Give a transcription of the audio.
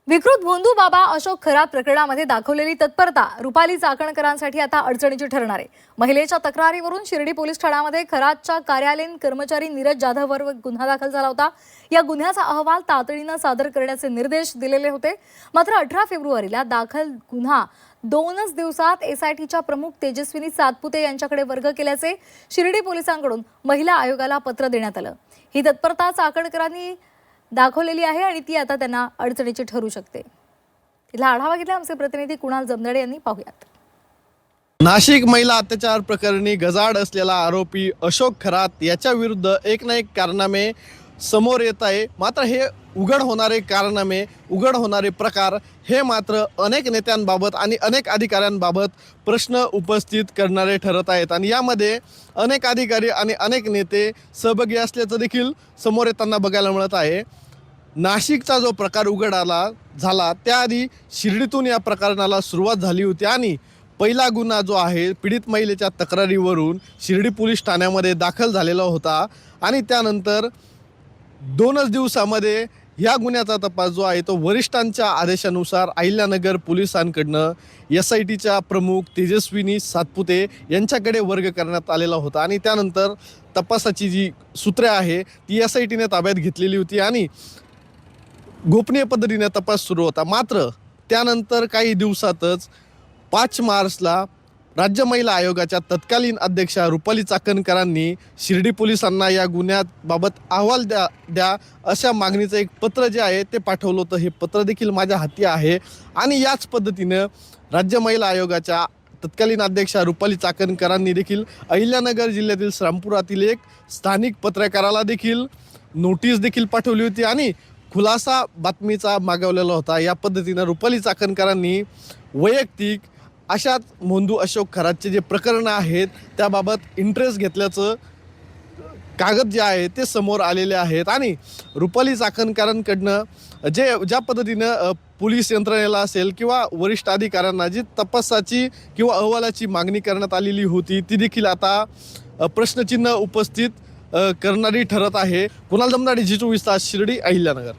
विकृत भोंदू बाबा अशोक खरात प्रकरणामध्ये दाखवलेली तत्परता रुपाली चाकणकरांसाठी आता अडचणीची ठरणार आहे। महिलेच्या तक्रारीवरून शिर्डी पोलीस ठाण्यामध्ये खरातच्या कार्यालयीन कर्मचारी नीरज जाधववर गुन्हा दाखल झाला होता। या गुन्ह्याचा अहवाल तातडीने सादर करण्याचे निर्देश दिलेले होते। मात्र 18 फेब्रुवारीला दाखल गुन्हा 2च दिवसात एसआयटीच्या प्रमुख तेजस्विनी सातपुते यांच्याकडे वर्ग केल्याचे शिर्डी पोलिसांकडून महिला आयोगाला पत्र देण्यात आलं। ही तत्परता चाकणकरांनी दाखवलेली आहे आणि ती आता त्यांना अडचणीची ठरू शकते। इथला आढावा घेतला आमचे प्रतिनिधी कुणाल जमदडे यांनी। पाहूयात। नाशिक महिला अत्याचार प्रकरणी गजाआड असलेला आरोपी अशोक खरात याच्या विरुद्ध एक ना एक कारनामे समोर येत आहे। मात्र हे उघड होणारे कारनामे, उघड होणारे प्रकार हे मात्र अनेक नेत्यांबाबत आणि अनेक अधिकाऱ्यांबाबत प्रश्न उपस्थित करणारे ठरत आहेत आणि यामध्ये अनेक अधिकारी आणि अनेक नेते सहभागी असल्याचं देखील समोर येताना बघायला मिळत आहे। नाशिकचा जो प्रकार उघड झाला त्याआधी शिर्डीतून या प्रकरणाला सुरुवात झाली होती आणि पहिला गुन्हा जो आहे पीडित महिलेच्या तक्रारीवरून शिर्डी पोलीस ठाण्यामध्ये दाखल झालेला होता आणि त्यानंतर 2च दिवसामध्ये या गुन्ह्याचा तपास जो आहे तो वरिष्ठांच्या आदेशानुसार अहिल्यानगर पोलिसांकडनं एसआयटीच्या प्रमुख तेजस्विनी सातपुते यांच्याकडे वर्ग करण्यात आलेला होता आणि त्यानंतर तपासाची जी सूत्रे आहे ती एसआयटीने ताब्यात घेतलेली होती आणि गोपनीय पद्धतीने तपास सुरू होता। मात्र त्यानंतर काही दिवसातच 5 मार्चला राज्य महिला आयोगाच्या तत्कालीन अध्यक्षा रुपाली चाकणकरांनी शिर्डी पोलिसांना या गुन्ह्याबाबत अहवाल द्या अशा मागणीचं एक पत्र जे आहे ते पाठवलं होतं। हे पत्र देखील माझ्या हाती आहे आणि याच पद्धतीनं राज्य महिला आयोगाच्या तत्कालीन अध्यक्षा रुपाली चाकणकरांनी देखील अहिल्यानगर जिल्ह्यातील श्रामपुरातील एक स्थानिक पत्रकाराला देखील नोटीस देखील पाठवली होती आणि खुलासा बातमीचा मागवलेला होता। या पद्धतीनं रुपाली चाकणकरांनी वैयक्तिक अशाच भोंदू अशोक खरातचे जे प्रकरण आहेत त्याबाबत इंटरेस्ट घेतल्याचं कागद जे आहे ते समोर आलेले आहेत आणि रुपाली चाकणकरांकडनं ज्या पद्धतीनं पोलीस यंत्रणेला असेल किंवा वरिष्ठ अधिकाऱ्यांना जी तपासाची किंवा अहवालाची मागणी करण्यात आलेली होती ती देखील आता प्रश्नचिन्ह उपस्थित करणारी ठरत आहे। कुणाल जमदडे, G24 तास, शिर्डी, अहिल्यानगर।